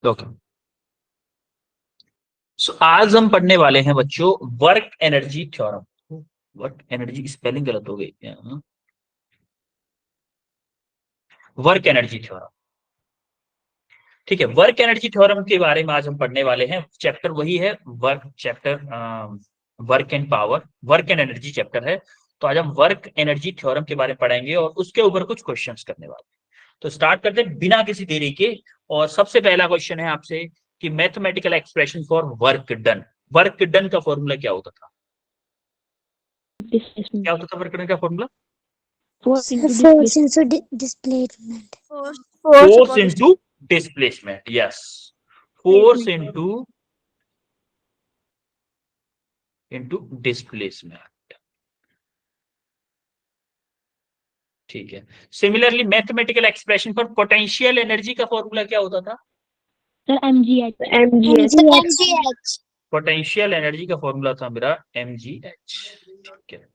Okay, सो आज हम पढ़ने वाले हैं बच्चों work energy theorem. Work energy spelling गलत हो गई, वर्क एनर्जी थ्योरम। ठीक है, वर्क एनर्जी थ्योरम के बारे में आज हम पढ़ने वाले हैं। चैप्टर वही है, work chapter, work and power, work and energy chapter है। तो आज हम वर्क एनर्जी थ्योरम के बारे में पढ़ेंगे और उसके ऊपर कुछ क्वेश्चंस करने वाले हैं। तो स्टार्ट करते हैं बिना किसी देरी के। और सबसे पहला क्वेश्चन है आपसे कि mathematical expression for work done. Work done का फॉर्मूला क्या होता था? क्या होता था वर्क डन का formula? Force into displacement. Force into displacement. Yes, force into displacement. ठीक है। Similarly mathematical expression for potential energy का फॉर्मूला क्या होता था? Sir, mgh. पोटेंशियल एनर्जी का फॉर्मूला था मेरा mgh। ठीक है।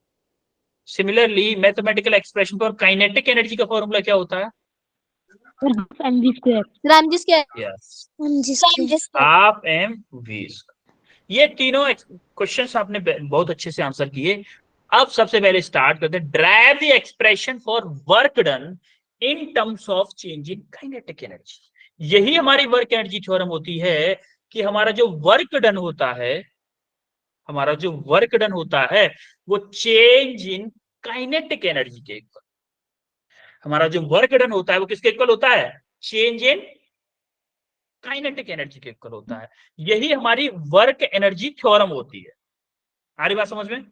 Similarly mathematical expression for kinetic energy का फॉर्मूला क्या होता है? Sir, half mv square. Yes, mg half M V. ये तीनों क्वेश्चंस आपने बहुत अच्छे से आंसर किए। अब सबसे पहले स्टार्ट करते हैं, drive the expression for work done in terms of change in kinetic energy. यही हमारी वर्क एनर्जी थ्योरम होती है कि हमारा जो वर्क डन होता है, हमारा जो वर्क डन होता है वो चेंज इन काइनेटिक एनर्जी के इक्वल। हमारा जो वर्क डन होता है वो किसके इक्वल होता है? चेंज इन काइनेटिक एनर्जी के इक्वल होता है। यही हमारी वर्क एनर्जी थ्योरम होती है। आ रही बात समझ में?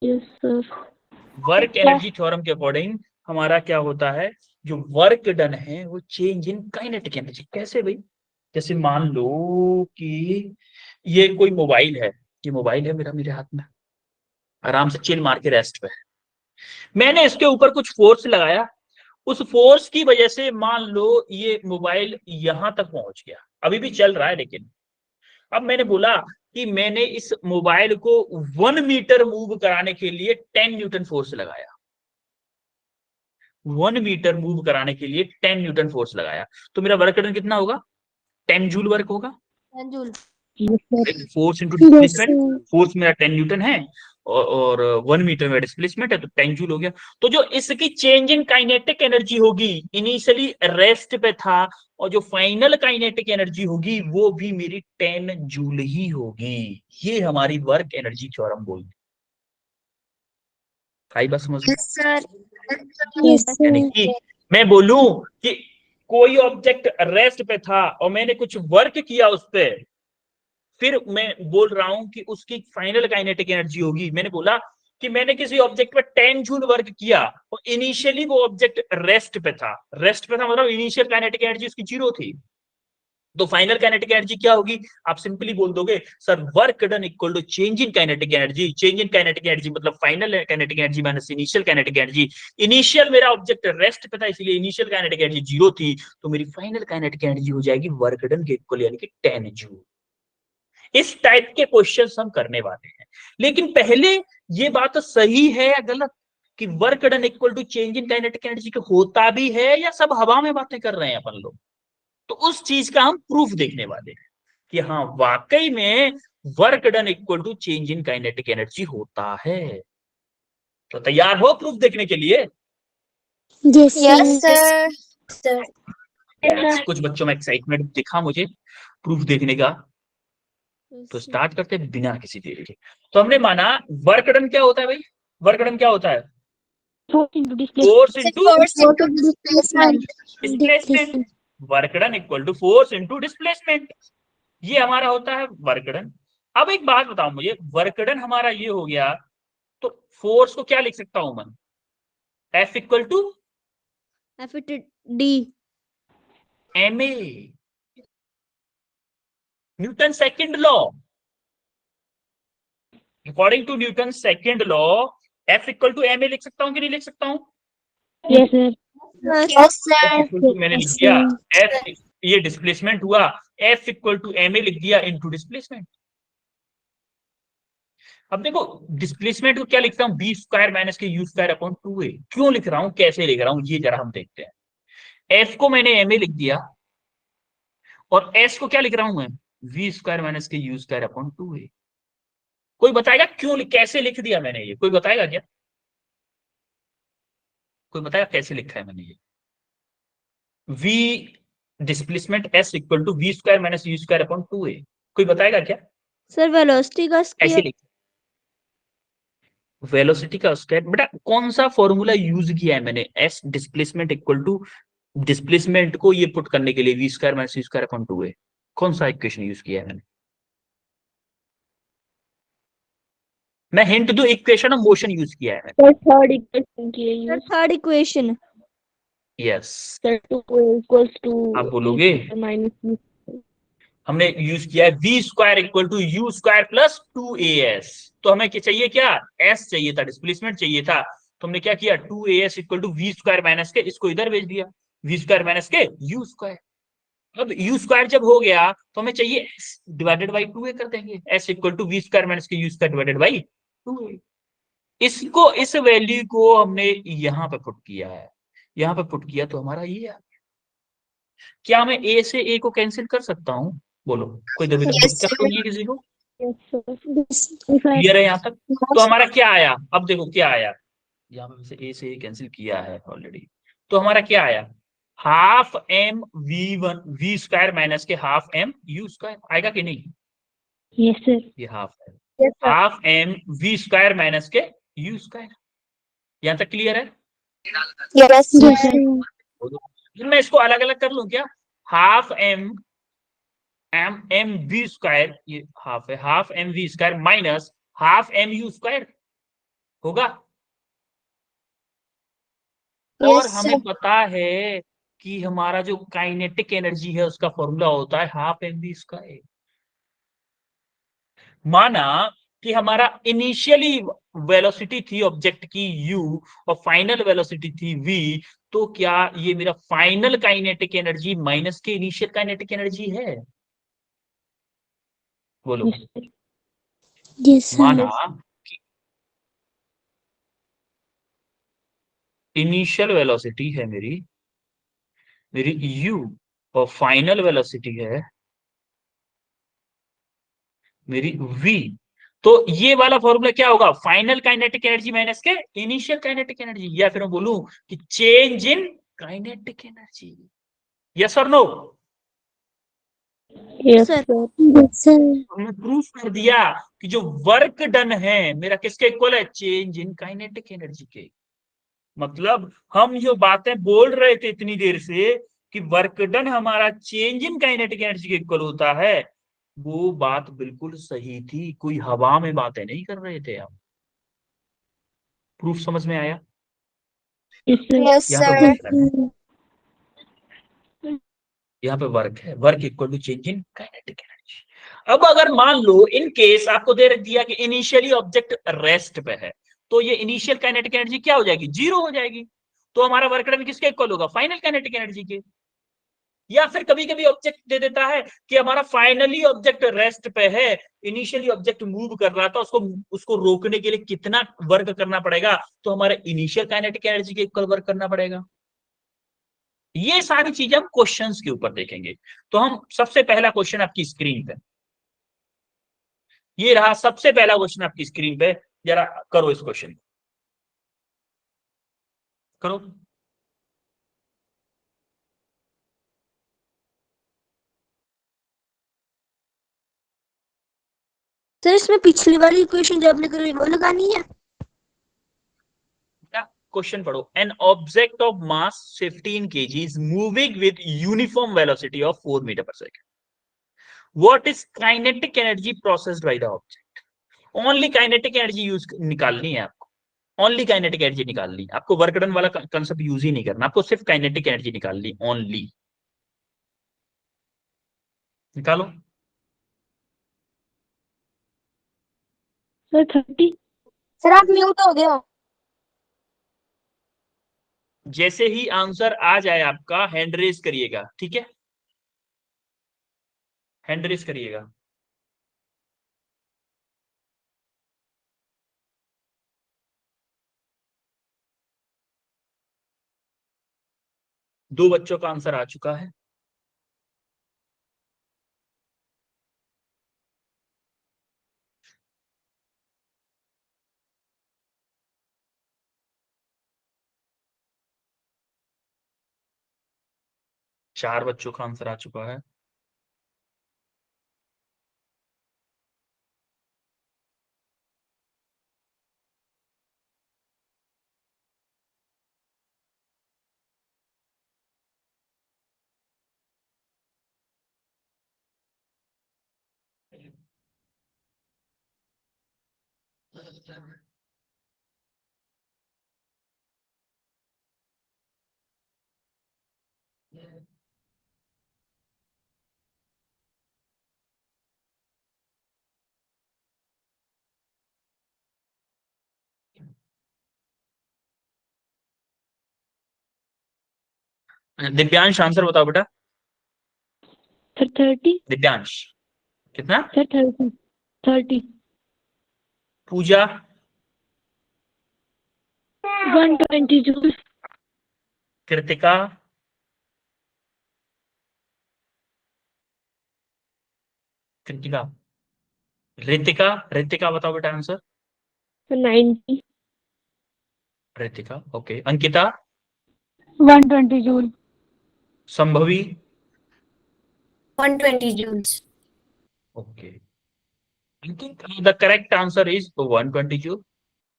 Yes, sir. Work energy theorem के अकॉर्डिंग हमारा क्या होता है, जो वर्क डन है वो चेंज इन काइनेटिक एनर्जी। कैसे भाई? जैसे मान लो कि ये कोई मोबाइल है, ये मोबाइल है मेरा, मेरे हाथ में आराम से चिल मार के रेस्ट पे है। मैंने इसके ऊपर कुछ फोर्स लगाया, उस फोर्स की वजह से मान लो ये मोबाइल यहां तक पहुंच गया, अभी भी चल रहा है। लेकिन अब मैंने बोला कि मैंने इस मोबाइल को 1 मीटर मूव कराने के लिए 10 न्यूटन फोर्स लगाया। 1 मीटर मूव कराने के लिए 10 न्यूटन फोर्स लगाया, तो मेरा वर्क डन कितना होगा? 10 जूल वर्क होगा। Yes, sir. Force into displacement, force मेरा 10 न्यूटन है और 1 मीटर में डिस्प्लेसमेंट है, तो 10 जूल हो गया। तो जो इसकी चेंज इन काइनेटिक एनर्जी होगी, इनिशियली रेस्ट पे था, और जो फाइनल काइनेटिक एनर्जी होगी वो भी मेरी 10 जूल ही होगी। ये हमारी वर्क एनर्जी थ्योरम बोलती है। आई बात समझ में? यानी कि मैं बोलूं कि कोई ऑब्जेक्ट रेस्ट पे था और मैंने कुछ वर्क किया उस पर, फिर मैं बोल रहा हूं कि उसकी फाइनल काइनेटिक एनर्जी होगी। मैंने बोला कि मैंने किसी ऑब्जेक्ट पे 10 जूल वर्क किया और इनिशियली वो ऑब्जेक्ट रेस्ट पे था। रेस्ट पे था मतलब इनिशियल काइनेटिक एनर्जी उसकी 0 थी, तो फाइनल काइनेटिक एनर्जी क्या होगी? आप सिंपली बोल दोगे sir work done equal to change in kinetic energy. Change in kinetic energy मतलब final kinetic energy minus initial kinetic energy. Initial मेरा ऑब्जेक्ट रेस्ट पे था इसलिए इनिशियल काइनेटिक एनर्जी 0 थी, तो मेरी फाइनल काइनेटिक एनर्जी हो जाएगी वर्क डन के इक्वल, यानी कि 10 जूल। इस टाइप के क्वेश्चंस हम करने वाले हैं। लेकिन पहले ये बात सही है या गलत कि work done equal to change in kinetic energy के होता भी है, या सब हवा में बातें कर रहे हैं अपन लोग? तो उस चीज का हम प्रूफ देखने वाले हैं कि हाँ वाकई में work done equal to change in kinetic energy होता है। तो तैयार हो प्रूफ देखने के लिए? Yes, sir. कुछ बच्चों में एक्साइटमेंट दिखा मुझे प्रूफ देखने का। तो स्टार्ट करते हैं बिना किसी देरी के। तो हमने माना वर्क डन क्या होता है भाई? वर्क डन क्या होता है? Force into force displacement. Into displacement. Work done equal to force into displacement, ये हमारा होता है वर्क डन। अब एक बात बताओ मुझे, वर्क डन हमारा ये हो गया, तो फोर्स को क्या लिख सकता हूं मैं? F equal to D. M A, Newton second law. According to Newton second law F equal to M A लिख सकता हूं कि नहीं लिख सकता हूं? Yes, sir. Yes, sir. मैंने लिख दिया F, ये डिस्प्लेसमेंट हुआ, F equal to M A लिख दिया इनटू डिस्प्लेसमेंट। अब देखो डिस्प्लेसमेंट को क्या लिखता हूं? बी स्क्वायर माइनस के यू स्क्वायर अपॉन 2a। क्यों लिख रहा हूं, कैसे लिख रहा हूं, ये जरा हम देखते हैं। F को मैंने एम ए लिख दिया, और एस को क्या लिख रहा हूं मैं, वी स्क्वायर माइनस के यू स्क्वायर अपॉन 2a। कोई बताएगा क्यों, कैसे लिख दिया मैंने ये, कोई बताएगा क्या, कोई बताएगा कैसे लिखा है मैंने ये, v displacement s equal to we square minus U square upon 2a, कोई बताएगा क्या सर वेलोसिटी का ऐसे स्क्वायर। लिखा, वेलोसिटी का स्क्वायर, बेटा कौन सा फॉर्मूला यूज किया है मैंने, s displacement equal to displacement को ये पुट करने के लिए V square minus U square upon 2a, कौन सा इक्वेशन यूज किया है मैंने, मैं हिंट दूं, इक्वेशन ऑफ मोशन यूज किया है मैंने। सर थर्ड इक्वेशन की है use. Third equation. Yes, sir 2 equals to आप बोलोगे माइनस यू। हमने यूज किया है V square equal to U square plus 2as, तो हमें क्या चाहिए, क्या s चाहिए था, डिस्प्लेसमेंट चाहिए था, तो हमने क्या किया 2as equal to we square minus के, इसको इधर भेज दिया, वी स्क्वायर माइनस के यू स्क्वायर। अब यू स्क्वायर जब हो गया तो हमें चाहिए s डिवाइडेड बाई 2a कर देंगे, s equal to we square minus के you square divided by 2a। इसको, इस वैल्यू को हमने यहां पे पुट किया है, यहां पे पुट किया तो हमारा ये है। क्या मैं a से a को कैंसिल कर सकता हूँ, बोलो, कोई Yes, दिक्कत तो sir. नहीं है किसी को, यस सर। क्लियर है यहाँ तक। तो Yes. हमारा क्या आया, अब देखो क्या आया, यहाँ पे से ए से ए कैंसिल किया है ऑलरेडी, तो हमारा क्या आया, half M V one V square minus के हाफ एम यू स्क्वायर, आएगा कि नहीं, यस सर। ये हाफ है, Yes, sir. Half M we square minus के यू स्क्वायर, यहाँ तक क्लियर है। Yes, sir. Yes sir. मैं इसको अलग अलग कर लूं क्या, half M M M we square, ये हाफ है, half M we square minus half M you square होगा। और Yes, हमें sir. पता है कि हमारा जो काइनेटिक एनर्जी है उसका फॉर्मूला होता है हाफ एम वी स्क्वायर। माना कि हमारा इनिशियली वेलोसिटी थी ऑब्जेक्ट की u और फाइनल वेलोसिटी थी v, तो क्या ये मेरा फाइनल काइनेटिक एनर्जी माइनस के इनिशियल काइनेटिक एनर्जी है, बोलो। Yes sir. माना कि इनिशियल वेलोसिटी है मेरी मेरी u और फाइनल वेलोसिटी है मेरी v, तो ये वाला फॉर्मूला क्या होगा, फाइनल काइनेटिक एनर्जी माइनस के इनिशियल काइनेटिक एनर्जी, या फिर मैं बोलूं कि change in kinetic energy, yes और no. Yes sir. Yes sir. हमने प्रूफ कर दिया कि जो वर्क डन है मेरा किसके इक्वल है, चेंज इन काइनेटिक एनर्जी के। मतलब हम जो बातें बोल रहे थे इतनी देर से कि वर्क डन हमारा चेंज इन काइनेटिक एनर्जी के इक्वल होता है, वो बात बिल्कुल सही थी, कोई हवा में बातें नहीं कर रहे थे हम। प्रूफ समझ में आया, यस Yes, यहाँ पे sir. वर्क डन है, यहाँ पे वर्क है, work equal to change in kinetic energy. अब अगर मान लो इन केस आपको दे दिया कि इनिशियली ऑब्जेक्ट रेस्ट पे है, तो ये इनिशियल काइनेटिक एनर्जी क्या हो जाएगी, जीरो हो जाएगी, तो हमारा वर्क डन किसके इक्वल होगा, फाइनल काइनेटिक एनर्जी के। या फिर कभी कभी ऑब्जेक्ट दे देता है कि हमारा फाइनली ऑब्जेक्ट रेस्ट पे है, इनिशियली ऑब्जेक्ट मूव कर रहा था, उसको उसको रोकने के लिए कितना वर्क करना पड़ेगा, तो हमारे इनिशियल काइनेटिक एनर्जी के इक्वल वर्क करना पड़ेगा। ये सारी चीजें हम क्वेश्चंस के ऊपर देखेंगे। तो हम सबसे पहला क्वेश्चन आपकी स्क्रीन पे, ये रहा सबसे पहला क्वेश्चन आपकी स्क्रीन पे, जरा करो इस क्वेश्चन को, करो। सर इसमें पिछली वाली इक्वेशन जो आपने करी वो लगानी है। क्वेश्चन पढ़ो, an object of mass 15 kg is moving with uniform velocity of 4 metre per second, what is kinetic energy processed by the object. Only kinetic energy use निकालनी है आपको, ओनली काइनेटिक एनर्जी निकालनी है आपको, वर्क डन वाला concept use ही नहीं करना, आपको सिर्फ काइनेटिक एनर्जी निकालनी, ओनली निकालो। सर 30। Sir, आप म्यूट हो गए हो. जैसे ही आंसर आ जाए आपका हैंड रेज करिएगा, ठीक है, हैंड रेज करिएगा। दो बच्चों का आंसर आ चुका है, 4 बच्चों का आंसर आ चुका है। दिव्यांश आंसर बताओ बेटा। सर 30। दिव्यांश कितना? सर 30। पूजा 120 जूल। कृतिका कृतिका रितिका रितिका बताओ बेटा answer. Sir 90। Ritika okay. Ankita 120 joule. Shambhavi 120 joules. Okay. The correct answer is 120 joule.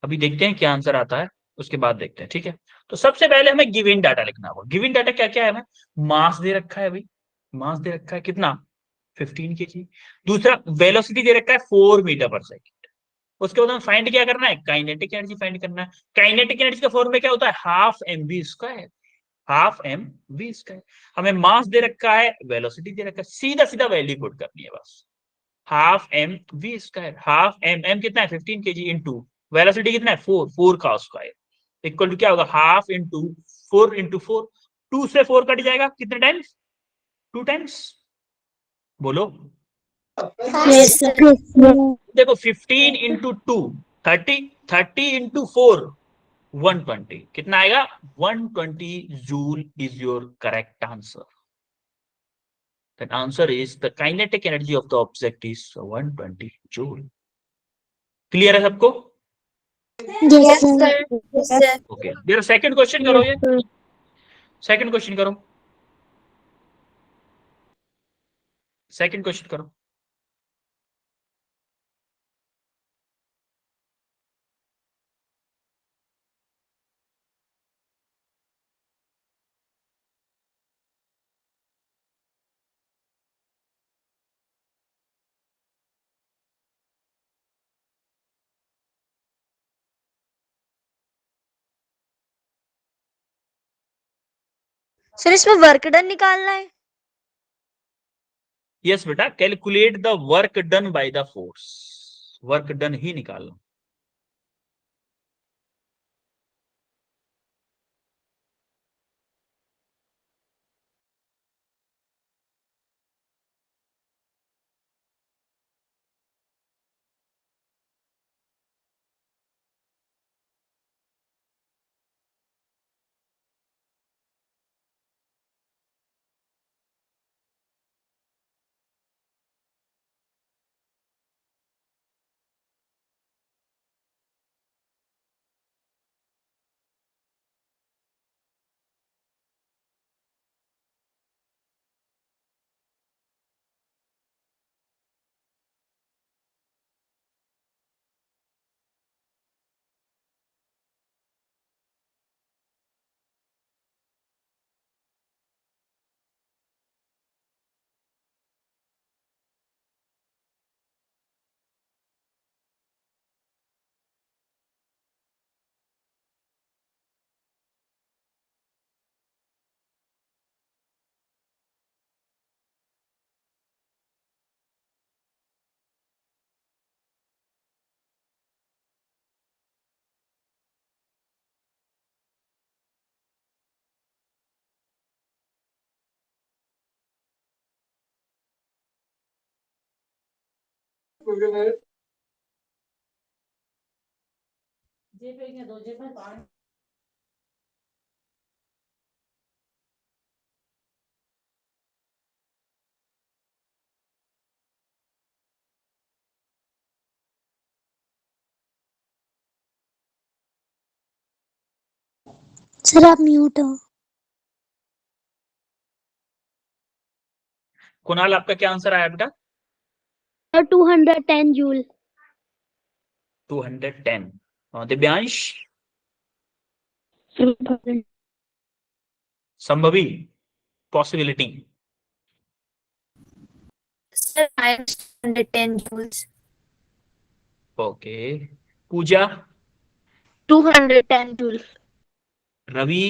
अभी देखते हैं क्या आंसर आता है, उसके बाद देखते हैं, ठीक है। तो सबसे पहले हमें गिवन डाटा लिखना होगा। गिवन डाटा क्या क्या है? हमें मास दे रखा है, अभी मास दे रखा है कितना, 15 kg। दूसरा वेलोसिटी दे रखा है 4 मीटर पर सेकेंड। उसके बाद हमें फाइंड क्या करना है, काइनेटिक एनर्जी फाइंड करना है। काइनेटिक एनर्जी का फॉर्मूला क्या होता है, half M we square. Half M we square. हमें मास दे रखा है, वेलोसिटी दे रखा है, सीधा सीधा वैल्यू पुट करनी है बस। Half M we square, half M, M कितना है 15 kg, इंटू वेलोसिटी कितना है 4, 4 का स्क्वायर इक्वल टू क्या होगा, हाफ इंटू 4 इंटू 4। 2 से 4 कट जाएगा, कितने टाइम्स, 2 टाइम्स। बोलो। Yes, sir. देखो 15 इंटू 2 30, 30 इंटू 4 120, कितना आएगा 120 joule is your correct answer. That answer is the kinetic energy of the object is 120 joule. Clear है सबको? Yes, sir. Yes, sir. Okay, there second question करो। ये second question करो, second question करो। Sir इसमें work done निकालना है। Yes बेटा, calculate the work done by the force. Work done ही निकालना। सर आप म्यूट हो। कुणाल आपका क्या आंसर आया बेटा? 210 joule. 210। Divyansh, 3000। Sambhavi, possibility. Sir, -210 joules. Okay. Pooja, 210 joule. Ravi,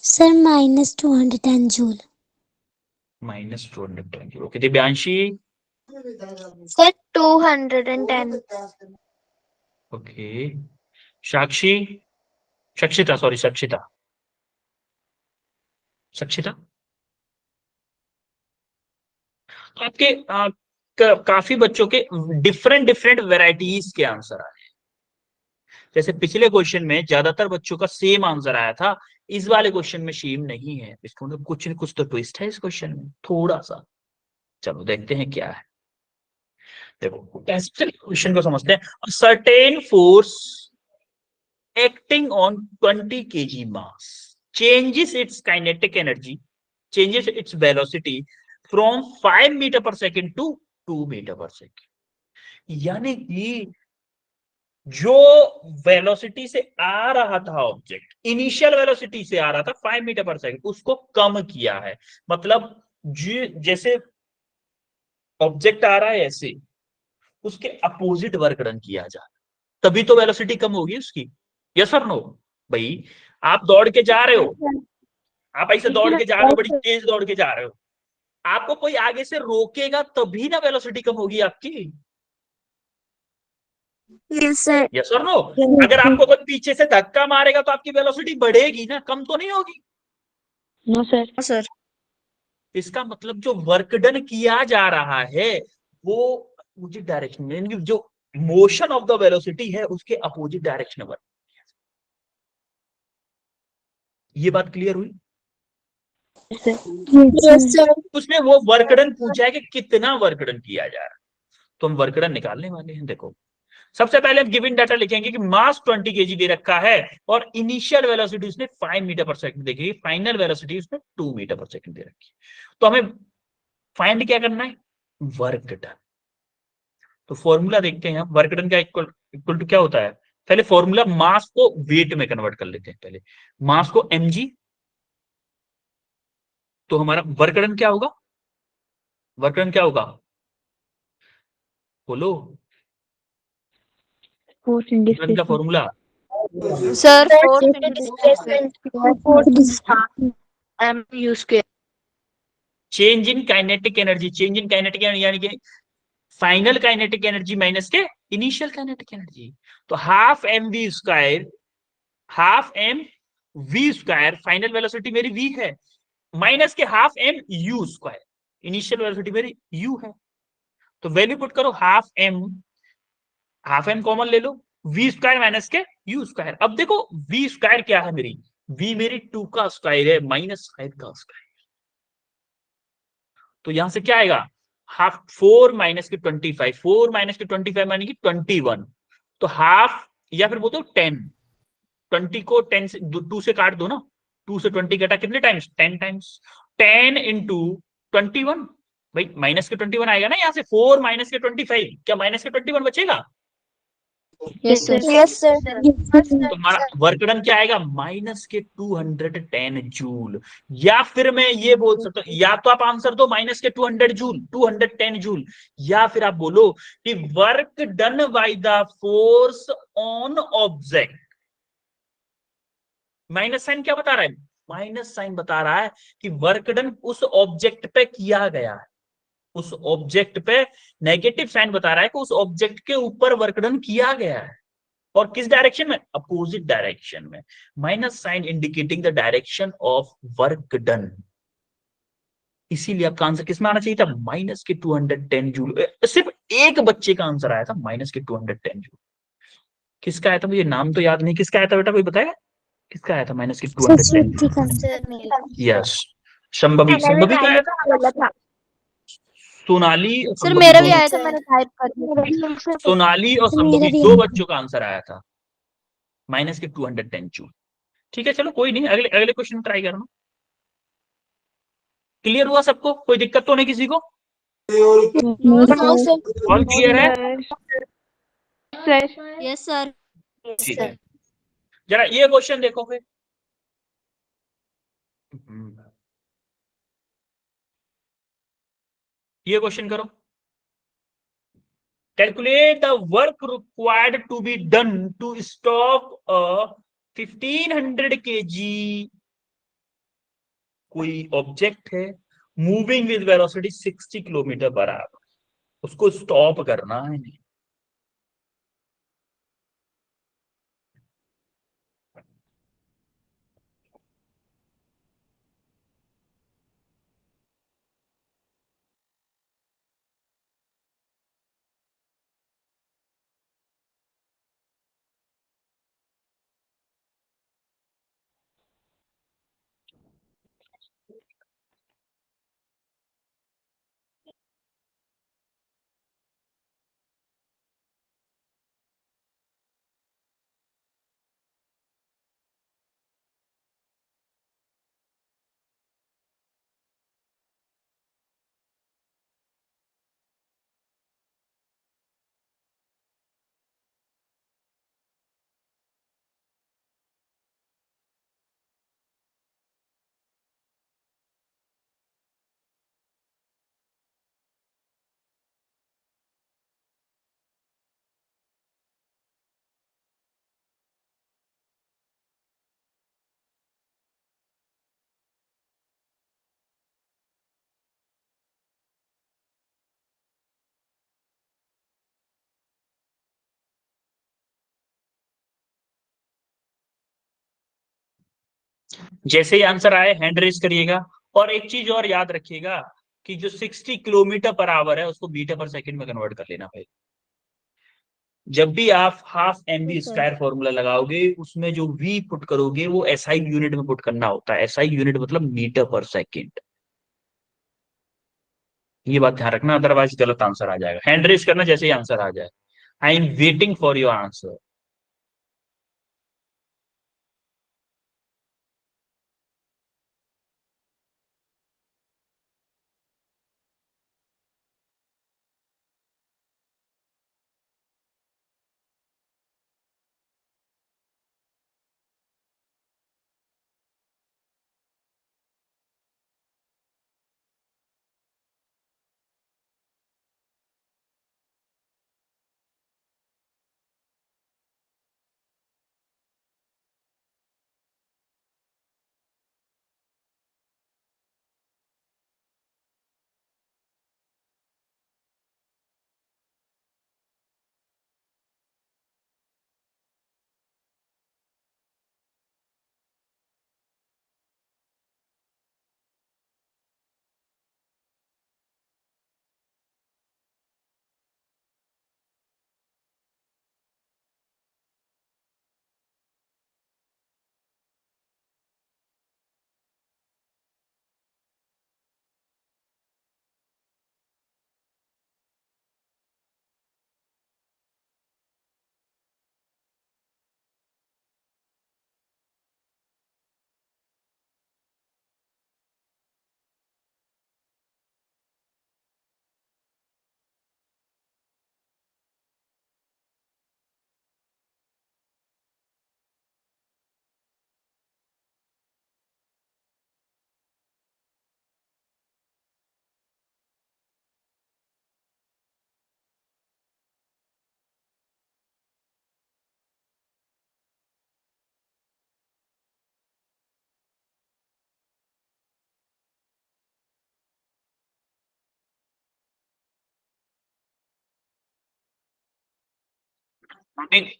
Sir, -210 joule. -210। Okay. Divyanshi, sir 210। Okay. Sakshi, Sakshita, sorry Sakshita, Sakshita. आपके काफी बच्चों के डिफरेंट डिफरेंट वेराइटीज के आंसर आए। जैसे पिछले क्वेश्चन में ज्यादातर बच्चों का सेम आंसर आया था, इस वाले क्वेश्चन में सेम नहीं है। इसको मतलब कुछ न कुछ तो ट्विस्ट है इस क्वेश्चन में, थोड़ा सा। चलो देखते हैं क्या है। देखो क्वेश्चन को समझते हैं। Certain force acting on 20 kg mass changes its kinetic energy, changes its velocity from 5 meter per second to 2 meter per second। यानी कि जो वेलोसिटी से आ रहा था ऑब्जेक्ट, इनिशियल वेलोसिटी से आ रहा था 5 मीटर पर सेकंड, उसको कम किया है। मतलब जैसे ऑब्जेक्ट आ रहा है ऐसे, उसके अपोजिट वर्क डन किया जा, तभी तो वेलोसिटी कम होगी उसकी। यस और नो? भाई आप दौड़ के जा रहे हो, आप ऐसे दौड़ के जा रहे हो, बड़ी तेज दौड़ के जा रहे हो, आपको कोई आगे से रोकेगा तभी ना वेलोसिटी कम होगी आपकी। Yes sir. यस और नो? अगर आपको कोई पीछे से धक्का मारेगा तो आपकी वेलोसिटी बढ़ेगी ना, कम तो नहीं होगी। No sir. सर इसका मतलब जो वर्क डन किया जा रहा है वो अपोजिट डायरेक्शन में, यानी जो मोशन ऑफ द वेलोसिटी है उसके अपोजिट डायरेक्शन में। ये बात क्लियर हुई? Yes, sir. उसमें वो वर्क डन पूछा है कि कितना वर्क डन किया जा रहा है, तो हम वर्क डन निकालने वाले हैं। देखो सबसे पहले हम गिवन डाटा लिखेंगे कि मास 20 केजी दे रखा है और इनिशियल वेलोसिटी उसने 5 मीटर पर सेकंड देखी, फाइनल वेलोसिटी उसने 2 मीटर पर सेकंड दे रखी है। तो हमें फाइंड क्या करना है? Work done. तो फॉर्मूला देखते हैं, वर्क डन का इक्वल टू क्या होता है? पहले फॉर्मूला मास को वेट में कन्वर्ट कर लेते हैं। पहले मास को mg, तो हमारा वर्क डन क्या होगा? वर्क डन क्या होगा बोलो? फोर्स इन वर्क डन का formula sir M you square. Change in kinetic energy, change in kinetic energy यानी कि फाइनल काइनेटिक एनर्जी माइनस के इनिशियल काइनेटिक एनर्जी। तो half M we square, half M we square, final velocity मेरी V है, minus के half M you square, initial velocity मेरी U है। तो वैल्यू पुट करो, हाफ एम कॉमन ले लो, वी स्क्वायर माइनस के यू स्क्वायर। अब देखो वी स्क्वायर क्या है मेरी, वी मेरी 2 का स्क्वायर है माइनस 5 का स्क्वायर। तो यहां से क्या आएगा? हाफ 4 माइनस के 25, 4 माइनस के 25 माने कि 21। तो हाफ या फिर बोलते 10, 20 को 10 से 2 से काट दो ना, 2 से 20 कटा कितने टाइम्स? 10 टाइम्स। 10 इंटू 21, भाई माइनस के 21 आएगा ना यहाँ से। 4 माइनस के 25, क्या माइनस के 21 बचेगा? Yes sir. Yes sir. तो हमारा वर्क डन क्या आएगा? माइनस के 210 जूल। या फिर मैं ये बोल सकता हूं, या तो आप आंसर दो माइनस के 200 जूल, 210 जूल, या फिर आप बोलो कि work done by the force on object. Minus sign क्या बता रहा है? माइनस साइन बता रहा है कि वर्क डन उस ऑब्जेक्ट पे किया गया है, उस ऑब्जेक्ट पे। नेगेटिव साइन बता रहा है कि उस ऑब्जेक्ट के ऊपर वर्क डन किया गया है, और किस डायरेक्शन में? अपोजिट डायरेक्शन में। Minus sign indicating the direction of work done. इसीलिए आपका आंसर किस में आना चाहिए था? माइनस के 210 जूल। सिर्फ एक बच्चे का आंसर आया था माइनस के 210 जूल। किसका आया था मुझे नाम तो याद नहीं, किसका आया था बेटा, कोई बताएगा किसका आया था माइनस के 210 जूल? यस, संभवी, संभवी का आया था। सोनाली और सर संभवी मेरा भी दोनों। आया था, मैंने टाइप कर दिया। सोनाली और संभवी दो बच्चों का आंसर आया था माइनस के 210 जूल। ठीक है चलो कोई नहीं, अगले अगले क्वेश्चन ट्राई करना। क्लियर हुआ सबको? कोई दिक्कत तो नहीं किसी को? No, sir. ऑल क्लियर है? Yes sir. ठीक है, जरा ये क्वेश्चन देखो फिर। ये क्वेश्चन करो। Calculate the work required to be done to stop a 1500 kg कोई ऑब्जेक्ट है moving with velocity 60 kilometre per our, उसको स्टॉप करना है। जैसे ही आंसर आए हैंड रेज करिएगा। और एक चीज और याद रखिएगा कि जो 60 किलोमीटर पर आवर है उसको मीटर पर सेकंड में कन्वर्ट कर लेना भाई। जब भी आप हाफ एमबी स्क्वायर फॉर्मूला लगाओगे उसमें जो वी पुट करोगे वो एसआई यूनिट में पुट करना होता है। एसआई यूनिट मतलब मीटर पर सेकंड। ये बात ध्यान रखना, अदरवाइज गलत आंसर आ जाएगा। हैंड रेज करना जैसे ही आंसर आ जाए। I am waiting for your answer.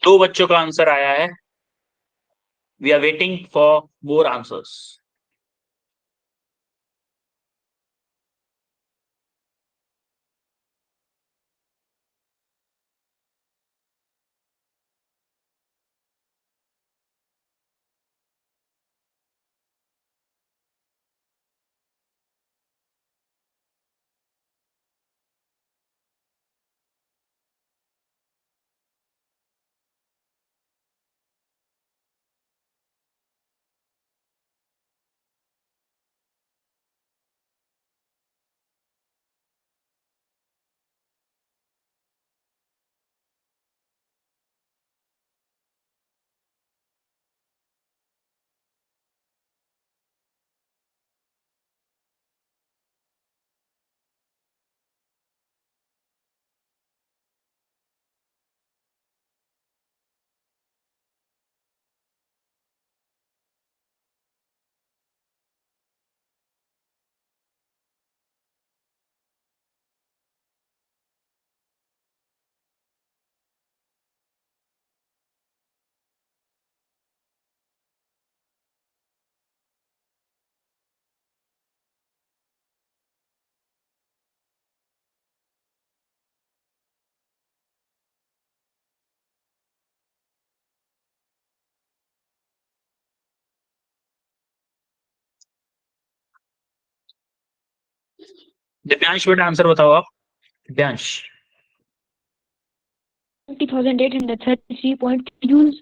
दो बच्चों का आंसर आया है। We are waiting for more answers. Divyansh बेटा आंसर बताओ आप। Divyansh 20,833.3 joules.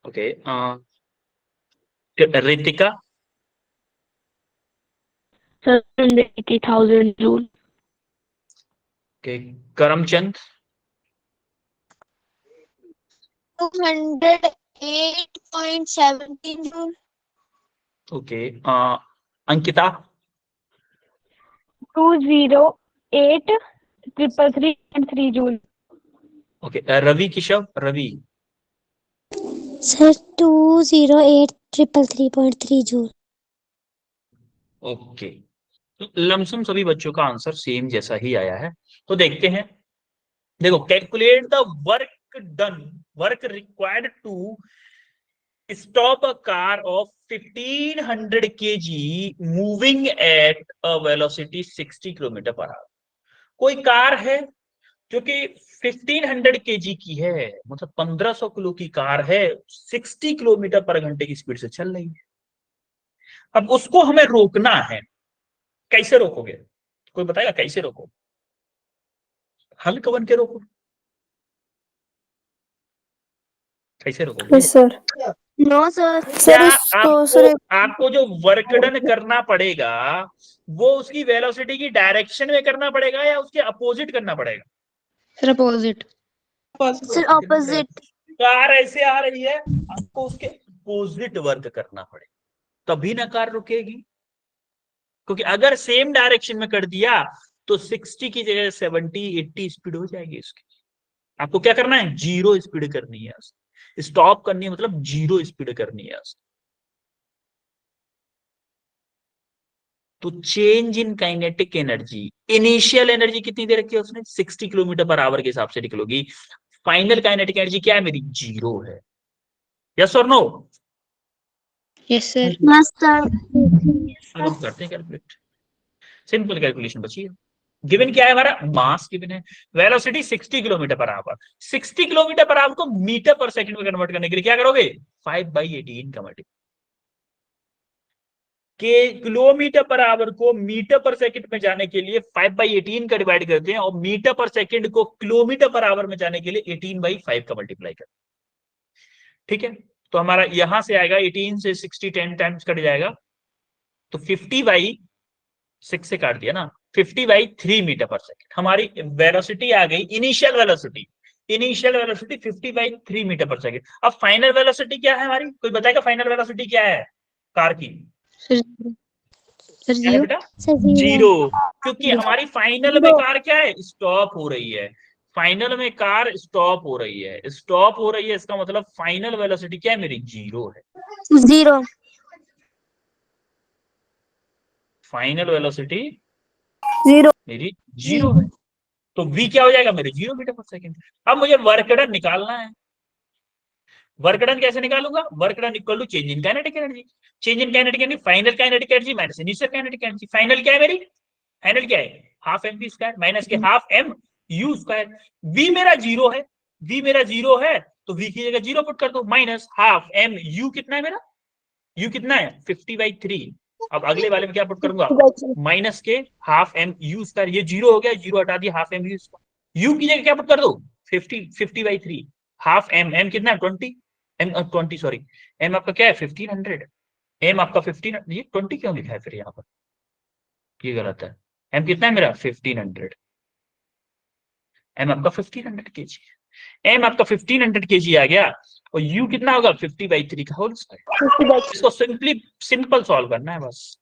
Okay. Ritika 780,000 joules. Okay. Karamchand 208.17 joule. Okay. Ankita 208,333.3 joules. Okay. Ravi Kishav Ravi sir 208,333.3 joule. Okay. तो लमसम सभी बच्चों का आंसर सेम जैसा ही आया है। तो देखते हैं। देखो, calculate the work required to stop a car of 1500 kg moving at a velocity 60 kilometre per our. कोई कार है जो कि 1500 kg की है, मतलब 1500 किलो की कार है, 60 किलोमीटर पर घंटे की स्पीड से चल रही है। अब उसको हमें रोकना है। कैसे रोकोगे? कोई बताएगा कैसे रोको? हल्क बन के रोको। कैसे रोकोगे? Sir no sir. क्या आपको जो वर्क डन करना पड़ेगा वो उसकी वेलोसिटी की डायरेक्शन में करना पड़ेगा या उसके अपोजिट करना पड़ेगा? Sir opposite. Sir opposite. Car ऐसे आ रही है, आपको उसके अपोजिट वर्क करना पड़ेगा, तभी ना कार रुकेगी। क्योंकि अगर सेम डायरेक्शन में कर दिया तो 60 की जगह 70-80 स्पीड हो जाएगी इसकी। आपको क्या करना है? जीरो स्पीड करनी है, स्टॉप करनी है, मतलब जीरो स्पीड करनी है। तो change in kinetic energy, initial energy कितनी दे रखी है उसने? 60 किलोमीटर पर आवर के हिसाब से निकलोगी। फाइनल काइनेटिक एनर्जी क्या है मेरी? जीरो है। यस और no? Yes sir. Yes sir. अब हम करते हैं कैलकुलेट। सिंपल कैलकुलेशन बची है। गिवन क्या है हमारा? मास गिवन है, velocity 60 kilometre per hour. 60 kilometre per hour को मीटर पर सेकंड में कन्वर्ट करने के लिए क्या करोगे? 5/18 का मल्टीप्लाई। के किलोमीटर पर आवर को मीटर पर सेकंड में जाने के लिए 5/18 का डिवाइड करते हैं, और मीटर पर सेकंड को किलोमीटर पर आवर में जाने के लिए 18/5 का मल्टीप्लाई करते हैं। ठीक है, तो हमारा यहां से आएगा 18 से 60 10 टाइम्स कट जाएगा, तो 50/6 से काट दिया ना, 50/3 मीटर पर सेकंड हमारी वेलोसिटी आ गई। Initial velocity 50/3 metre per second. अब फाइनल वेलोसिटी क्या है हमारी? कोई बताएगा फाइनल वेलोसिटी क्या है कार की? सर क्या है जीरो। बेटा? Sir zero. क्योंकि हमारी फाइनल में कार क्या है? स्टॉप हो रही है। फाइनल में कार स्टॉप हो रही है, स्टॉप हो रही है, इसका मतलब फाइनल वेलोसिटी क्या है मेरी? जीरो है। जीरो। Final velocity zero. मेरी जीरो है। तो v क्या हो जाएगा मेरे? 0 मीटर पर सेकंड। अब मुझे वर्क डन निकालना है। वर्क डन कैसे निकालूंगा? Work done equal to change in kinetic energy. Change in kinetic energy, final kinetic energy minus initial kinetic energy. Final क्या है मेरी? फाइनल क्या है? Half M we square minus के half M you square. V मेरा zero है, v मेरा zero है, तो वी की जगह जीरो पुट कर दो, माइनस हाफ एम यू कितना है मेरा? यू कितना है? 50/3। अब अगले वाले में क्या पुट करूंगा? माइनस के हाफ एम यू स्क्वायर। ये जीरो हो गया, जीरो हटा दिया, half M you square. U की जगह क्या पुट कर दो? 50/3 हाफ एम, एम कितना है? 20, एम 20 सॉरी, एम आपका क्या है? 1500। एम आपका 15, ये 20 क्यों लिखा है फिर यहाँ पर? ये गलत है। एम कितना है मेरा? 1500। एम आपका 1500 केजी, एम आपका 1500 केजी आ गया, और यू कितना होगा? 50/3 का होल स्क्वायर। इसको सिंपल सॉल्व करना है बस।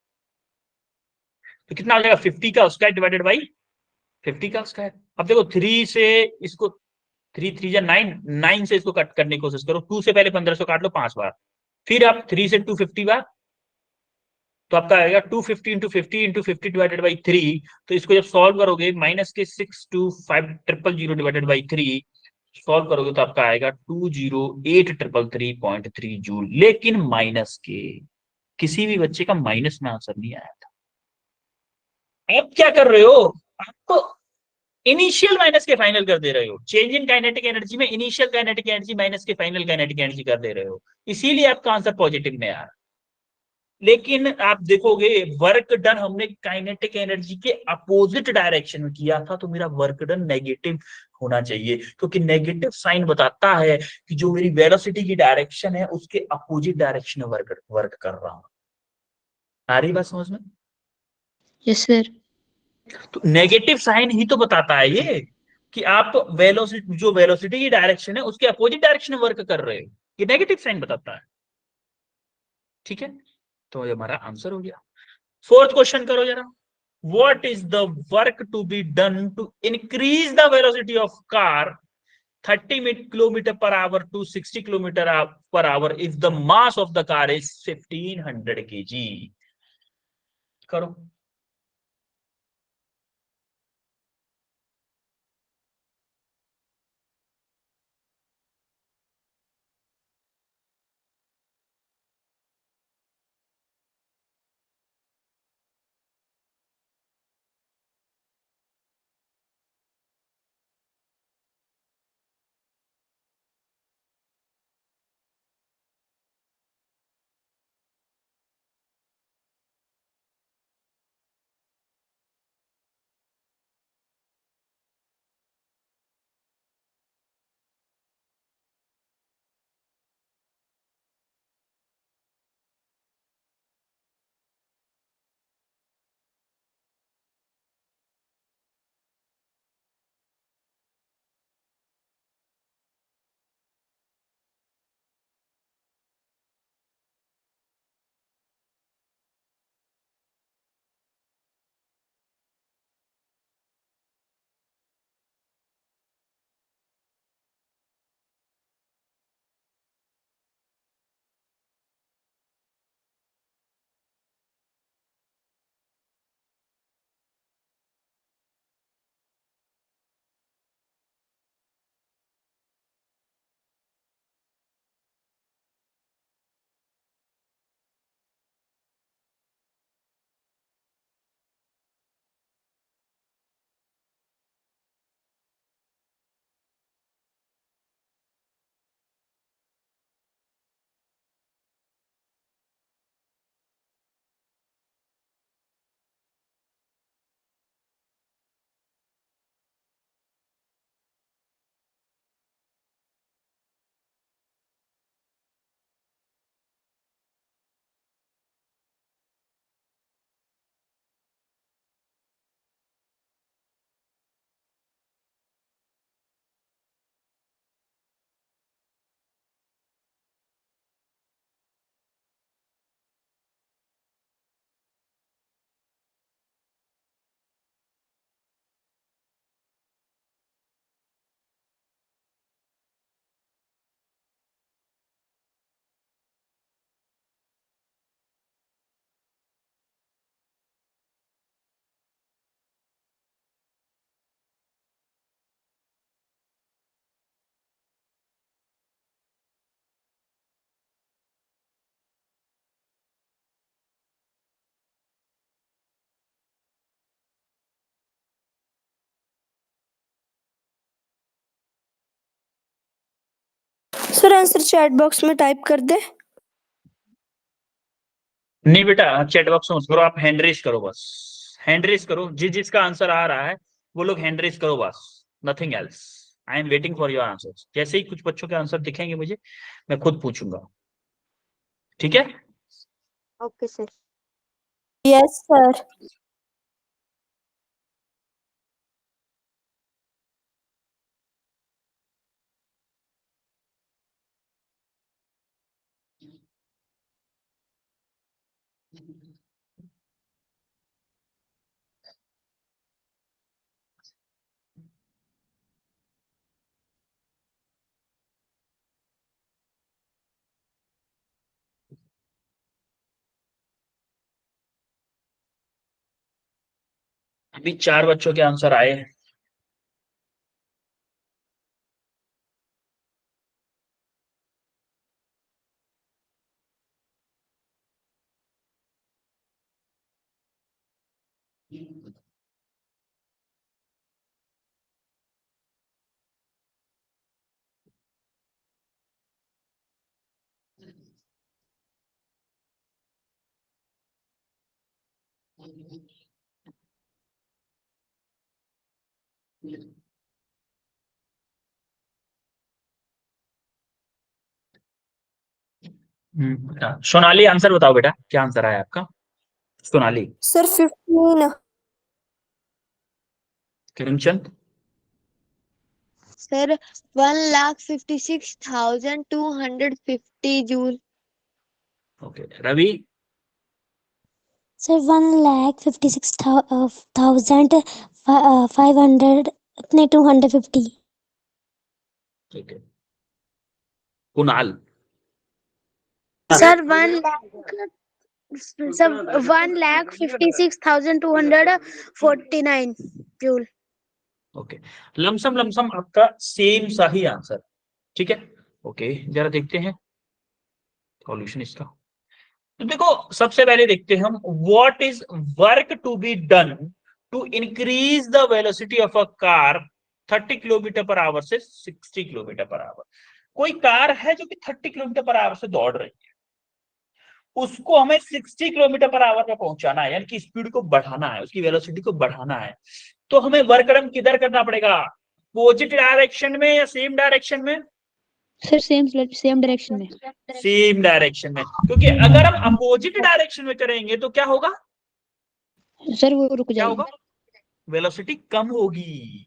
तो कितना आ जाएगा? 50 का स्क्वायर डिवाइडेड बाई 50 का स्क्वायर। अब देखो 3 से इसको 3 3 या 9, 9 से इसको कट करने की कोशिश करो। 2 से पहले 1500 काट लो 5 बार, फिर आप 3 से 250 बार, तो आपका आएगा 250 इंटू 50 डिवाइडेड बाई 3। तो इसको जब सॉल्व करोगे, माइनस के 62500 डिवाइडेड बाई 3 सॉल्व करोगे तो आपका आएगा 208,333.3 जूल। लेकिन माइनस के, किसी भी बच्चे का माइनस में आंसर नहीं आया था। आप क्या कर रहे हो? आपको इनिशियल माइनस के फाइनल कर दे रहे हो। चेंज इन काइनेटिक एनर्जी में इनिशियल काइनेटिक एनर्जी माइनस के फाइनल काइनेटिक एनर्जी कर दे रहे हो, इसीलिए आपका आंसर पॉजिटिव में आ रहा है। लेकिन आप देखोगे वर्क डन हमने काइनेटिक एनर्जी के अपोजिट डायरेक्शन में किया था, तो मेरा वर्क डन नेगेटिव होना चाहिए, क्योंकि नेगेटिव साइन बताता है कि जो मेरी वेलोसिटी की डायरेक्शन है उसके अपोजिट डायरेक्शन में वर्क वर्क कर रहा हूं। आ रही बात समझ में? Yes, sir. तो नेगेटिव साइन ही तो बताता है ये कि आप वेलोसिटी, जो वेलोसिटी की डायरेक्शन है उसके अपोजिट डायरेक्शन में वर्क कर रहे हो, ये नेगेटिव साइन बताता है। ठीक है, तो ये हमारा आंसर हो गया। फोर्थ क्वेश्चन करो जरा। What is the work to be done to increase the velocity of car 30 kilometer per hour to 60 kilometer per hour if the mass of the car is 1500 kg? करो। Sir answer chat box में type कर दे। नहीं बेटा, chat box में मत करो, आप hand raise करो, बस हैंड रेस करो, जिसका आंसर आ रहा है वो लोग हैंड रेस करो बस, nothing else. I am waiting for your answer. जैसे ही कुछ बच्चों के आंसर दिखेंगे मुझे, मैं खुद पूछूंगा। ठीक है? Okay sir. Yes sir. अभी 4 बच्चों के आंसर आए हैं। सोनाली आंसर बताओ बेटा, क्या आंसर आया आपका Sonali? Sir 15। Kiranchand? Sir 1,56,250 joule. Okay, Ravi? Sir, 1,56,500 अपने 250. ठीक है, Kunal? Sir 1,56,249 joule. Okay, lump sum lump sum आपका सेम सा ही आंसर, ठीक है। ओके, जरा देखते हैं सॉल्यूशन इसका। तो देखो, सबसे पहले देखते हैं हम, what is work to be done to increase the velocity of a car 30 kilometre per hour से 60 किलोमीटर पर आवर। कोई कार है जो कि 30 किलोमीटर पर आवर से दौड़ रही है, उसको हमें 60 किलोमीटर पर आवर पर पहुंचाना है, यानी कि स्पीड को बढ़ाना है, उसकी वेलोसिटी को बढ़ाना है। तो हमें वर्क डन किधर करना पड़ेगा, अपोजिट डायरेक्शन में या सेम डायरेक्शन में? सर सेम डायरेक्शन में। सेम डायरेक्शन में, क्योंकि अगर हम अपोजिट डायरेक्शन में करेंगे तो क्या होगा, सर वो रुक क्या होगा, जाएगी। वेलोसिटी कम होगी।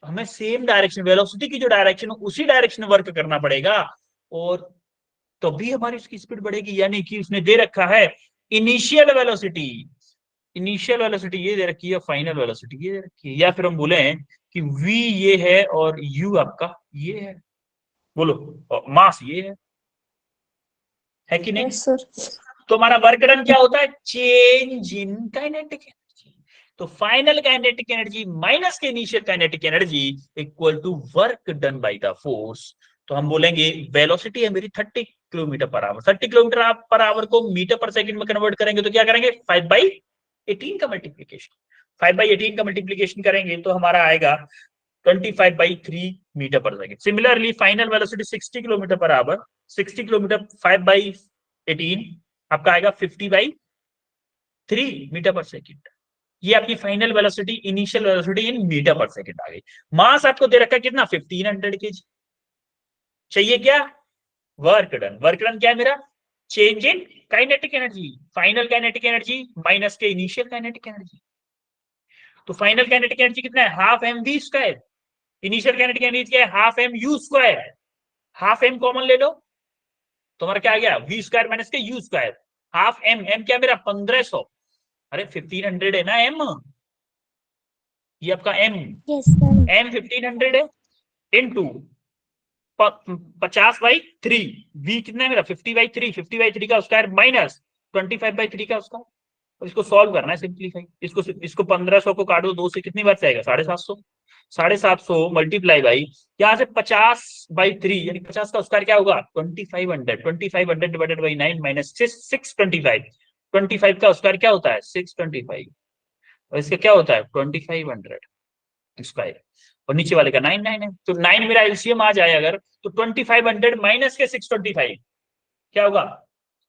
हमें सेम डायरेक्शन, वेलोसिटी की जो डायरेक्शन है उसी डायरेक्शन में वर्क करना पड़ेगा, और तभी हमारी उसकी स्पीड बढ़ेगी। यानी कि उसने दे रखा है इनिशियल वेलोसिटी, इनिशियल वेलोसिटी ये दे रखी है, फाइनल वेलोसिटी ये दे रखी है, या फिर हम बोले कि v ये है और u आपका ये है, बोलो, मास ये है कि नहीं? Yes sir. तो हमारा वर्क डन क्या होता है, चेंज इन काइनेटिक एनर्जी। तो फाइनल काइनेटिक एनर्जी माइनस के initial kinetic energy equal to work done by the force. तो हम बोलेंगे वेलोसिटी है मेरी 30 kilometre per hour, 30 kilometre per hour को मीटर पर सेकंड में कन्वर्ट करेंगे तो क्या करेंगे, 5/18 का मल्टीप्लीकेशन, 5/18 का मल्टीप्लीकेशन करेंगे तो हमारा आएगा 25/3 metre per second. Similarly final velocity 60 kilometre per hour, 60 kilometre 5/18 आपका आएगा 50/3 मीटर पर सेकंड। ये आपकी final velocity, initial velocity in metre per second आ गई। मास आपको दे रखा है कितना, 1500 केजी। चाहिए क्या, वर्क डन। वर्क डन क्या है मेरा, change in kinetic energy, final kinetic energy minus के इनिशियल काइनेटिक एनर्जी। तो फाइनल काइनेटिक एनर्जी कितना है, half M we square, initial kinetic energy क्या है, half M you square. Half M common ले लो, तुम्हारा क्या आ गया, वी स्क्वायर माइनस के you square, half M, M क्या मेरा 1500, अरे 1500 है ना एम, ये आपका एम, Yes, sir. एम 1500 है, इनटू 50/3, वी कितना है मेरा 50/3, 50/3 का स्क्वायर माइनस 25/3 का स्क्वायर। तो इसको सॉल्व करना है, सिंप्लीफाई, इसको 1500 को काटो दो से, कितनी बार से आएगा, 750, 750 मल्टीप्लाई बाई, यहाँ से 50/3 यानी 50 का स्क्वायर क्या होगा 2500, 2500 डिवाइडेड बाई 9 माइनस 625, 25 का स्क्वायर क्या होता है 625, और इसका क्या होता है 2500 स्क्वायर, और नीचे वाले का 9 है, तो 9 मेरा एलसीएम आ जाए अगर, तो 2500 माइनस के 625 क्या होगा,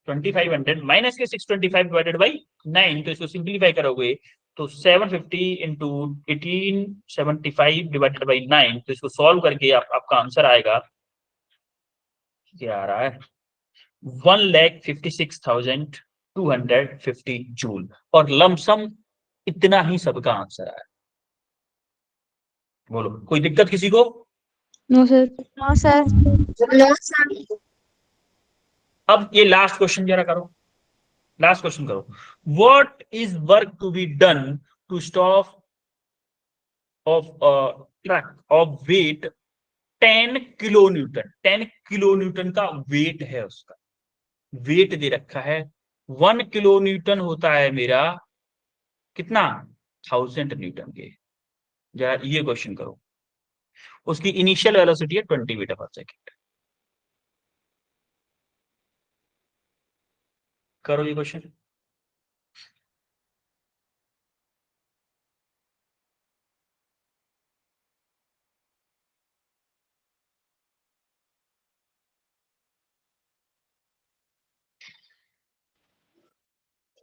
2500 माइनस के 625 डिवाइडेड बाई 9, तो इसको सिंप्लीफाई करोगे तो 750 इंटू 1875 डिवाइडेड बाई 9, तो इसको सॉल्व करके आपका आंसर आएगा, क्या आ रहा है 1,56,250 जूल, और लमसम इतना ही सबका आंसर आया। बोलो, कोई दिक्कत किसी को? No sir. No sir. No sir. अब ये लास्ट क्वेश्चन जरा करो, लास्ट क्वेश्चन करो, what is work to be done to stop of truck of weight 10 kilo newton, 10 kilo newton का वेट है उसका, वेट दे रखा है 1 किलो न्यूटन होता है मेरा कितना 1000 न्यूटन के। जरा ये क्वेश्चन करो, उसकी इनिशियल वेलोसिटी है 20 मीटर पर सेकेंड। करो ये क्वेश्चन।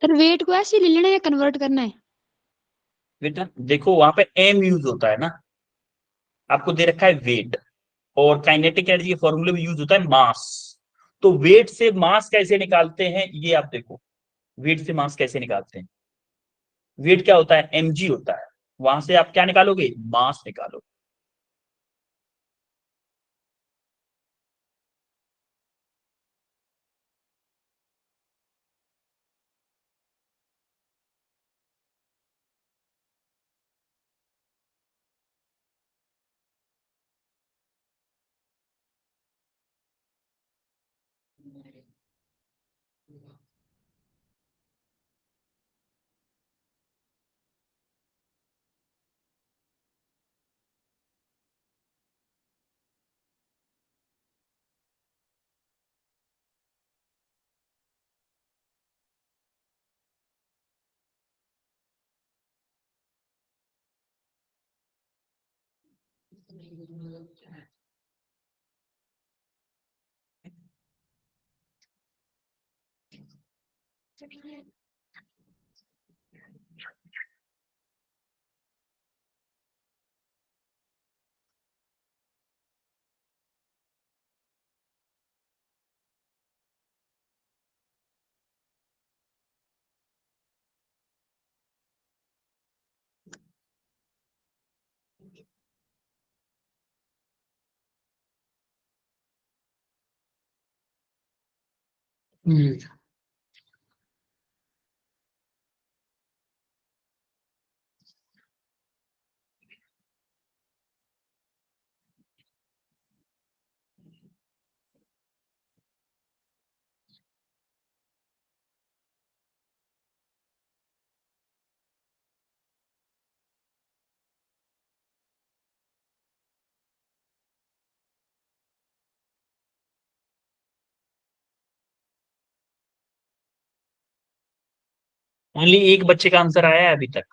सर वेट को ऐसे ले लेना या कन्वर्ट करना है? बेटा देखो वहां पे एम यूज होता है ना, आपको दे रखा है वेट, और काइनेटिक एनर्जी के फॉर्मूले में यूज होता है मास। तो वेट से मास कैसे निकालते हैं ये आप देखो, वेट से मास कैसे निकालते हैं। वेट क्या होता है, mg होता है, वहां से आप क्या निकालोगे, मास निकालोगे। ओनली एक बच्चे का आंसर आया है अभी तक।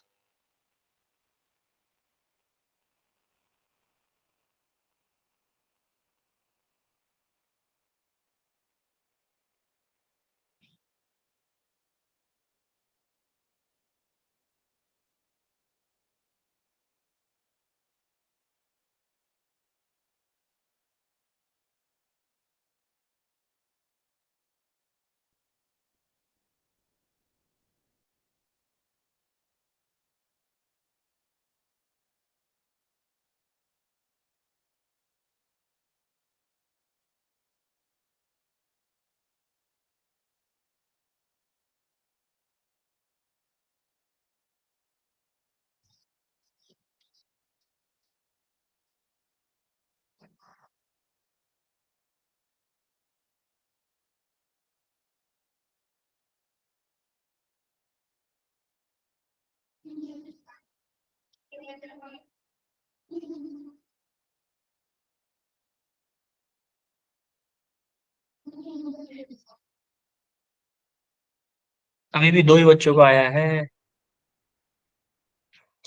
अभी भी दो ही बच्चों को आया है,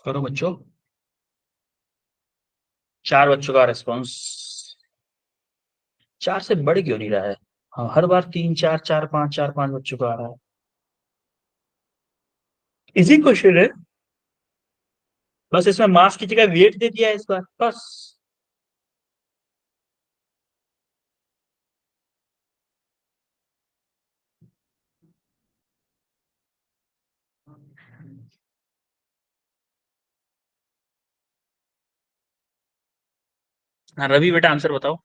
करो बच्चों। चार बच्चों का रिस्पॉन्स, चार से बढ़ क्यों नहीं रहा है। हाँ, हर बार तीन चार, चार पांच बच्चों का आ रहा है। इजी क्वेश्चन है, बस इसमें मास की जगह वेट दे दिया है इस बार, बस। हाँ रवि बेटा आंसर बताओ।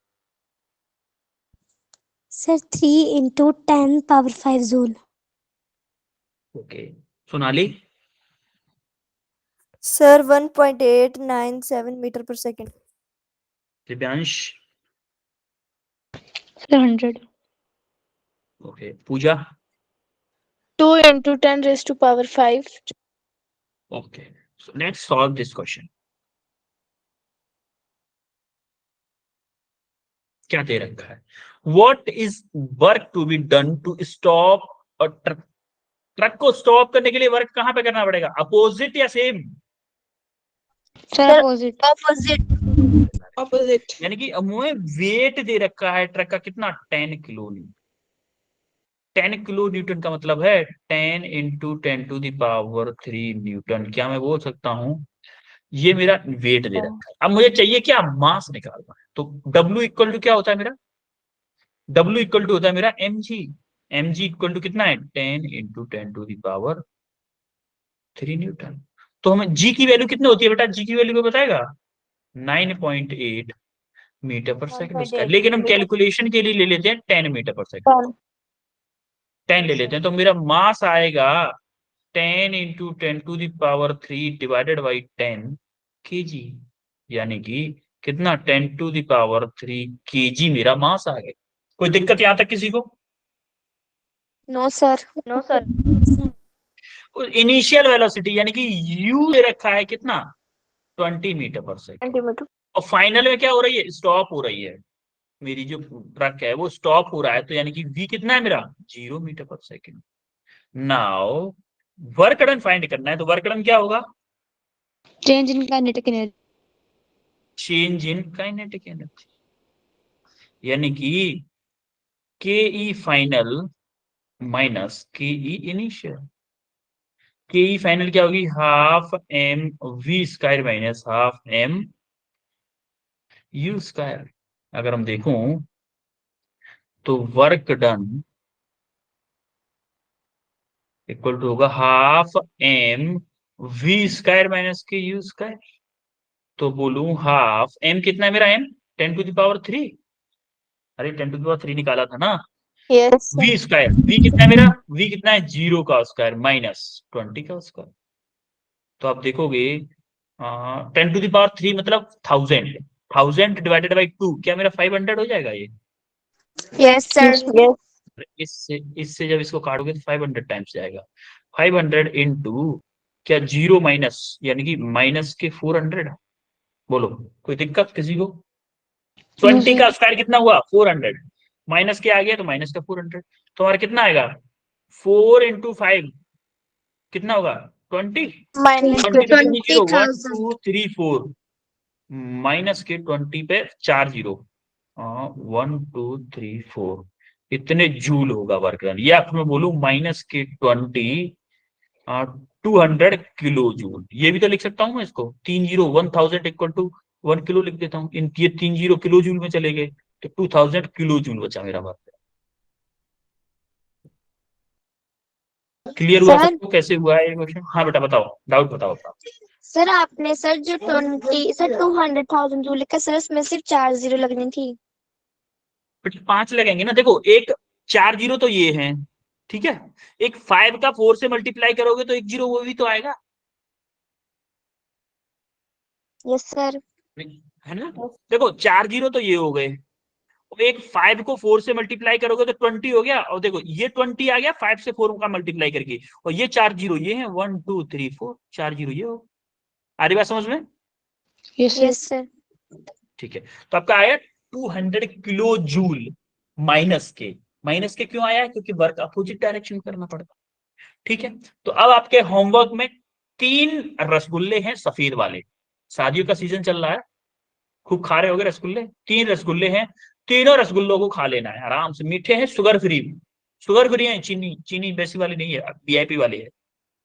Sir 3 × 10⁵ joule. Okay, Sonali. Sir 1.897 metre per second. Divyansh. Sir 100। Okay, Pooja. 2 × 10⁵. Okay, so let's solve this question. क्या दे रखा है, what is work to be done to stop a truck? Truck को स्टॉप करने के लिए वर्क कहां पे करना पड़ेगा, अपोजिट या सेम? Sir opposite. ऑपोजिट। यानी कि हमें वेट दे रखा है ट्रक का कितना, 10 किलो। 10 किलो न्यूटन का मतलब है 10 इंटू 10⁻³ न्यूटन। क्या मैं बोल सकता हूं ये मेरा वेट दे रखा है, अब मुझे चाहिए क्या, मास निकालना है। तो W इक्वल टू क्या होता है मेरा, W इक्वल टू होता है मेरा mg। mg इक्वल टू कितना है 10 इंटू 10⁻³ न्यूटन। तो हमें g की वैल्यू कितनी होती है बेटा, g की वैल्यू को बताएगा 9.8 मीटर पर सेकंड स्क्वायर, लेकिन हम कैलकुलेशन के लिए ले लेते हैं 10 मीटर पर सेकंड, 10 ले लेते हैं। तो मेरा मास आएगा 10 इंटू 10⁻³ डिवाइडेड बाई 10 kg, यानी कि कितना 10⁻³ kg मेरा मास आ गया। कोई दिक्कत यहां तक किसी को? No sir. No sir. Initial velocity यानी कि u दे रखा है कितना 20 मीटर पर सेकंड, सेंटीमीटर। और फाइनल में क्या हो रही है, स्टॉप हो रही है, मेरी जो ट्रक है वो स्टॉप हो रहा है, तो यानी कि v कितना है मेरा 0 metre per second. Now work done find करना है, तो वर्क डन क्या होगा, change in kinetic energy. Change in kinetic energy, यानी कि के ई फाइनल माइनस के ई इनिशियल। के ई फाइनल क्या होगी, half M we square minus half M you square. अगर हम देखूं तो वर्क डन इक्वल टू होगा half M we square minus के यू स्क्वायर। तो बोलूं हाफ एम कितना है मेरा, एम 10⁻³ अरे 10⁻³ निकाला था ना, यस वी स्क्वायर, वी कितना है मेरा, वी कितना है 0 का स्क्वायर माइनस 20 का स्क्वायर। तो आप देखोगे 10⁻³ मतलब 1000 डिवाइडेड बाई 2, क्या मेरा 500 हो जाएगा ये। Yes sir. यस। इससे जब इसको काटोगे तो 500 टाइम्स जाएगा, 500 इंटू क्या 0 माइनस यानी कि माइनस के 400। बोलो कोई दिक्कत किसी को? 20 का स्क्वायर कितना हुआ 400, माइनस के आ गया तो माइनस का 400, तो हमारा कितना आएगा 4 इंटू 5 कितना होगा 20, माइनस 20 पे 1 2 20,000। 3 4 माइनस के 20 पे 4 0 1 2 3 4 इतने जूल होगा वर्क डन। ये आपको मैं बोलूं माइनस के 20 200 किलो जूल। ये भी तो लिख सकता हूं मैं इसको 3 0 1000 इक्वल टू 1 किलो लिख देता हूं, इन ये 3 0 किलो जूल में चले गए तो 2000 किलो जूल बचा मेरा वर्क। क्लियर हुआ सर। सबको कैसे हुआ है ये क्वेश्चन? हाँ बेटा बताओ, डाउट बताओ अपना। सर आपने सर जो 200,000 जो लिखा सर उसमें सिर्फ 4 जीरो लगनी थी। फिर 5 लगेंगे ना, देखो एक 4 0 तो ये है, ठीक है, एक 5 का 4 से मल्टीप्लाई करोगे तो 1 0 वो भी तो आएगा, यस सर। है ना। देखो 4 0 तो ये हो गए, और एक 5 को 4 से मल्टीप्लाई करोगे तो 20 हो गया, और देखो ये 20 आ गया 5 से 4 का मल्टीप्लाई करके, और ये 4 0 ये है 1 2 3 4 4 0 ये हो। आ रही बात समझ में? Yes sir. ठीक है, तो आपका आया 200 किलो जूल माइनस के क्यों आया, क्योंकि वर्क अपोजिट डायरेक्शन करना पड़ता। ठीक है, तो अब आपके होमवर्क में 3 रसगुल्ले हैं सफेद वाले, शादियों का सीजन चल रहा है, खूब खा रहे होगे रसगुल्ले, 3 रसगुल्ले हैं, तीनों रसगुल्लों को खा लेना है आराम से, मीठे हैं, शुगर फ्री है, चीनी चीनी वैसी वाली नहीं है, वीआईपी वाली है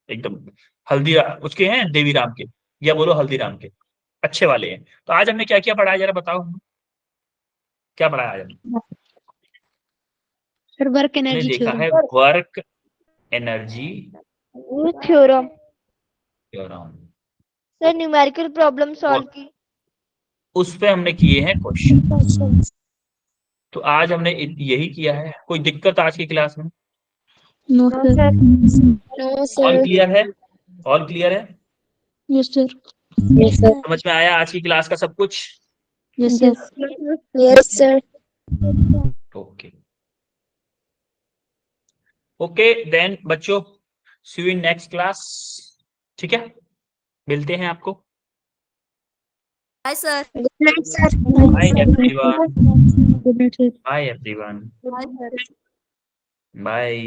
एकदम, हल्दी उसके हैं देवीराम के, या बोलो हल्दीराम के, अच्छे वाले हैं। तो आज हमने क्या क्या पढ़ाया जरा बताओ, क्या पढ़ाया आज हमने? सर वर्क हमने एनर्जी देखा है theorem. Work energy theorem. Theorem, sir numerical problem solve की। उस पे हमने किए हैं क्वेश्चन। तो आज हमने यही किया है, कोई दिक्कत आज की क्लास में? No sir. No all sir. Clear है? ऑल क्लियर है? Yes sir. Yes sir. समझ में आया आज की क्लास का सब कुछ? Yes sir. Yes sir. Okay okay then बच्चों, see you in next class. ठीक है, मिलते हैं आपको। Hi sir. Good night sir. Bye everyone, good night sir. Bye everyone, bye.